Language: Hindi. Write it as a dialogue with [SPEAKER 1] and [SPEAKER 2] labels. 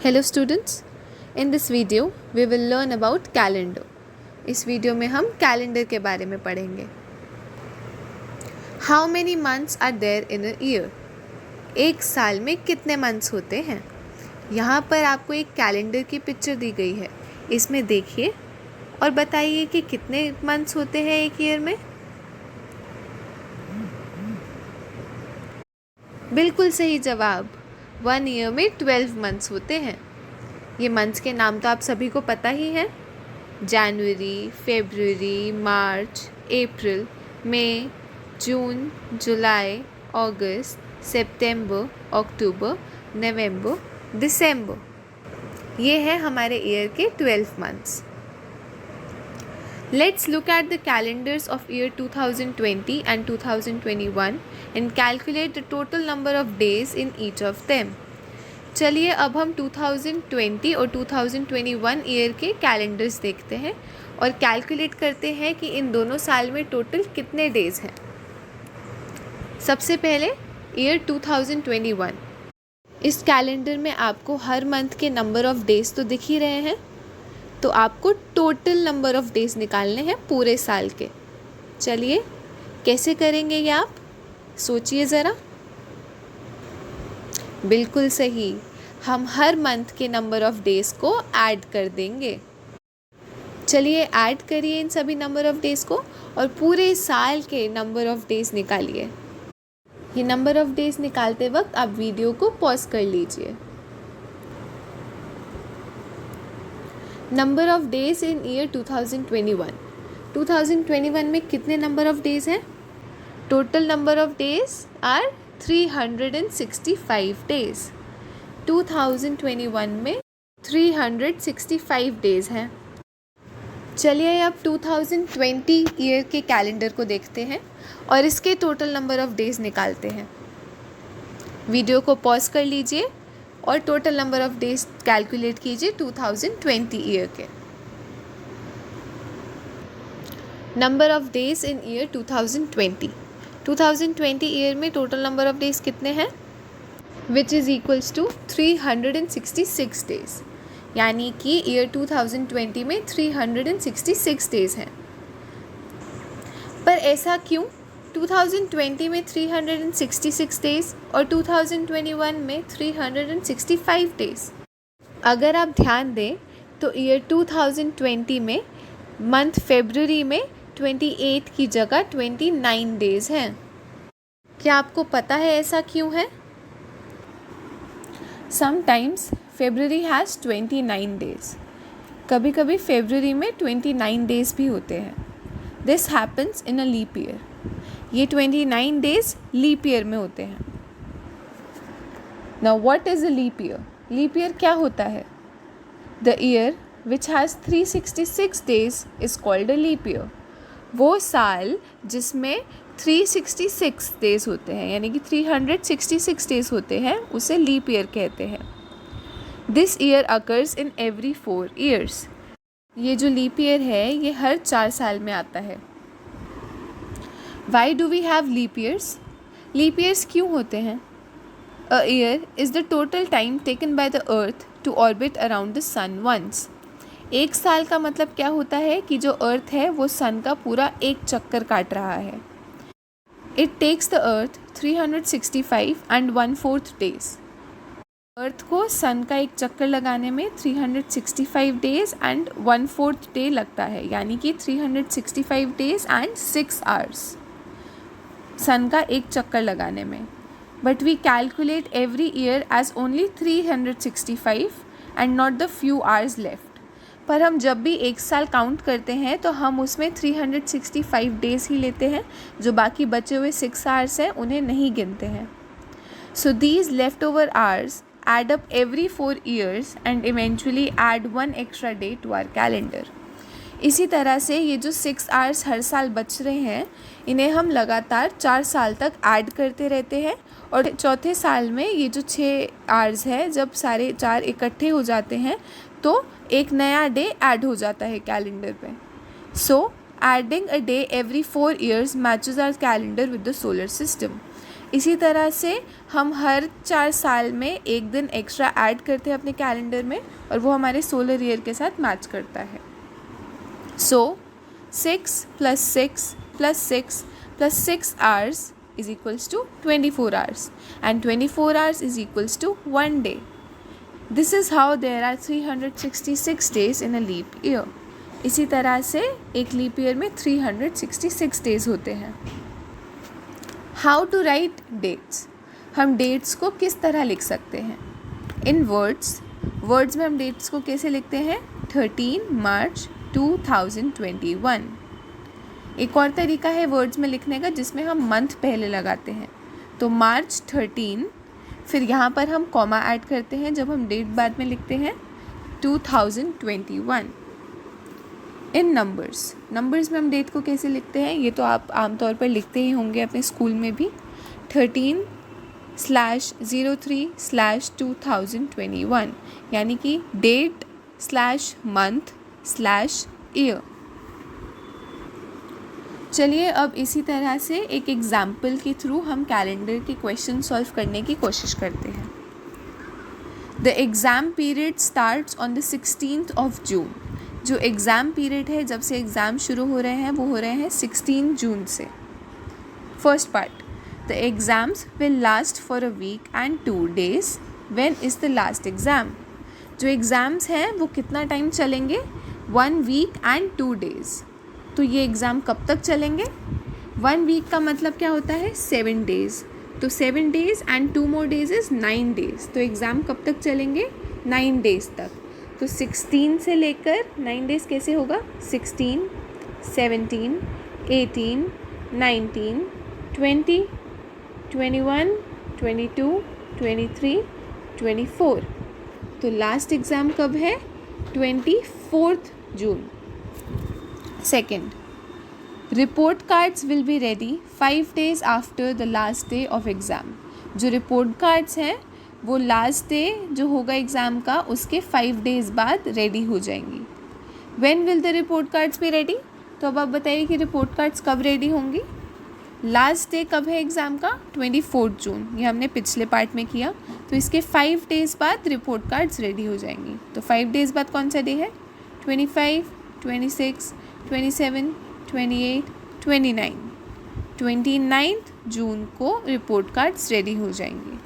[SPEAKER 1] Hello students, in this video we will learn about calendar. इस वीडियो में हम कैलेंडर के बारे में पढ़ेंगे. How many months are there in a year? एक साल में कितने मंथ्स होते हैं? यहाँ पर आपको एक कैलेंडर की पिक्चर दी गई है. इसमें देखिए और बताइए कि कितने मंथ्स होते हैं एक ईयर में. बिल्कुल सही जवाब. 1 ईयर में 12 मंथ्स होते हैं. ये मंथ्स के नाम तो आप सभी को पता ही हैं. जनवरी, फरवरी, मार्च, अप्रैल, मई, जून, जुलाई, अगस्त, सितंबर, अक्टूबर, नवंबर, दिसंबर. ये है हमारे ईयर के 12 months. Let's look at the calendars of year 2020 and 2021 and calculate the total number of days in each of them. चलिए अब हम 2020 और 2021 ईयर के कैलेंडर्स देखते हैं और कैलकुलेट करते हैं कि इन दोनों साल में टोटल कितने डेज़ हैं. सबसे पहले ईयर 2021. इस कैलेंडर में आपको हर मंथ के नंबर ऑफ़ डेज़ तो दिख ही रहे हैं, तो आपको टोटल नंबर ऑफ़ डेज़ निकालने हैं पूरे साल के. चलिए कैसे करेंगे ये आप सोचिए ज़रा. बिल्कुल सही, हम हर मंथ के नंबर ऑफ़ डेज़ को ऐड कर देंगे. चलिए ऐड करिए इन सभी नंबर ऑफ़ डेज़ को और पूरे साल के नंबर ऑफ़ डेज़ निकालिए. ये नंबर ऑफ़ डेज़ निकालते वक्त आप वीडियो को पॉज कर लीजिए. Number of days in year 2021. 2021 में कितने नंबर ऑफ़ डेज़ हैं? Total number of days are 365 days. 2021 में 365 डेज़ हैं. चलिए अब 2020 ईयर के कैलेंडर को देखते हैं और इसके टोटल नंबर ऑफ़ डेज़ निकालते हैं. वीडियो को पॉज कर लीजिए और total number of days calculate कीजिए 2020 ईयर के. Number of days in year 2020. 2020 year में टोटल नंबर ऑफ़ डेज़ कितने हैं? Which is equals to 366 days. यानी कि ईयर 2020 में 366 डेज़ हैं. पर ऐसा क्यों? 2020 में 366 डेज़ और 2021 में 365 डेज़. अगर आप ध्यान दें तो ईयर 2020 में मंथ फरवरी में 28 की जगह 29 डेज़ हैं. क्या आपको पता है ऐसा क्यों है? Sometimes February has 29 days. कभी कभी फरवरी में 29 डेज़ भी होते हैं. This happens in a leap year. ये 29 डेज़ लीप ईयर में होते हैं. Now what is a leap year? Leap year क्या होता है? The year which has 366 days is called a leap year. वो साल जिसमें 366 डेज़ होते हैं, यानी कि 366 डेज़ होते हैं, उसे लीप ईयर कहते हैं. This year occurs in every 4 years. ये जो लीप ईयर है ये हर 4 साल में आता है. Why do we have leap years? Leap years क्यों होते हैं? A year is the total time taken by the earth to orbit around the sun once. एक साल का मतलब क्या होता है कि जो अर्थ है वो सन का पूरा एक चक्कर काट रहा है. It takes the earth 365 and 1/4 days. Earth को सन का एक चक्कर लगाने में 365 डेज़ एंड 1/4 डे लगता है, यानी कि 365 डेज़ एंड 6 आवर्स सन का एक चक्कर लगाने में. But we calculate every year as only 365 and not the few hours left. पर हम जब भी एक साल काउंट करते हैं तो हम उसमें 365 डेज़ ही लेते हैं. जो बाकी बचे हुए 6 आवर्स हैं उन्हें नहीं गिनते हैं. So these left over hours add up every 4 years and eventually add 1 extra day to our calendar. इसी तरह से ये जो 6 आवर्स हर साल बच रहे हैं इन्हें हम लगातार 4 साल तक ऐड करते रहते हैं और चौथे साल में ये जो 6 आवर्स है जब सारे 4 इकट्ठे हो जाते हैं तो एक नया डे ऐड हो जाता है कैलेंडर पे. So adding a day every 4 years matches our calendar with the solar system. इसी तरह से हम हर 4 साल में एक दिन एक्स्ट्रा ऐड करते हैं अपने कैलेंडर में और वो हमारे सोलर ईयर के साथ मैच करता है. सो 6 + 6 + 6 + 6 hours is equals to 24 hours and 24 hours is equals to 1 day. This is how there are 366 days in a leap year. इसी तरह से एक लीप ईयर में 366 डेज होते हैं. How to write dates. हम डेट्स को किस तरह लिख सकते हैं? इन वर्ड्स में हम डेट्स को कैसे लिखते हैं? 13 मार्च 2021. एक और तरीका है वर्ड्स में लिखने का जिसमें हम मंथ पहले लगाते हैं. तो मार्च 13, फिर यहाँ पर हम कॉमा ऐड करते हैं जब हम डेट बाद में लिखते हैं 2021. इन नंबर्स में हम डेट को कैसे लिखते हैं ये तो आप आमतौर पर लिखते ही होंगे अपने स्कूल में भी. 13/03/2021 यानी कि date/month/year. चलिए अब इसी तरह से एक एग्जाम्पल के थ्रू हम कैलेंडर के क्वेश्चन सॉल्व करने की कोशिश करते हैं. The exam period starts on the 16th of June. जो एग्ज़ाम पीरियड है, जब से एग्ज़ाम शुरू हो रहे हैं वो हो रहे हैं 16 जून से. First part, the exams will last for a week and 2 days. When is the last exam. जो एग्ज़ाम्स हैं वो कितना टाइम चलेंगे? 1 week and 2 days. तो ये एग्ज़ाम कब तक चलेंगे? 1 week का मतलब क्या होता है? 7 days. तो 7 days and 2 more days is 9 days. तो एग्ज़ाम कब तक चलेंगे? 9 days तक. तो 16 से लेकर 9 days कैसे होगा? 16, 17, 18, 19, 20, 21, 22, 23, 24. तो लास्ट एग्ज़ाम कब है? 24th June. Second, report cards will be ready 5 days after the last day of exam. जो रिपोर्ट कार्ड्स हैं वो लास्ट डे जो होगा एग्ज़ाम का उसके 5 days बाद रेडी हो जाएंगी. When will the report cards be ready? तो अब आप बताइए कि रिपोर्ट कार्ड्स कब रेडी होंगी? लास्ट डे कब है एग्ज़ाम का? 24 जून. ये हमने पिछले पार्ट में किया. तो इसके 5 days बाद रिपोर्ट कार्ड्स रेडी हो जाएंगी. तो 5 days बाद कौन सा डे है? 25, 26, 27, 28, 29. 29th जून को रिपोर्ट कार्ड्स रेडी हो जाएंगी.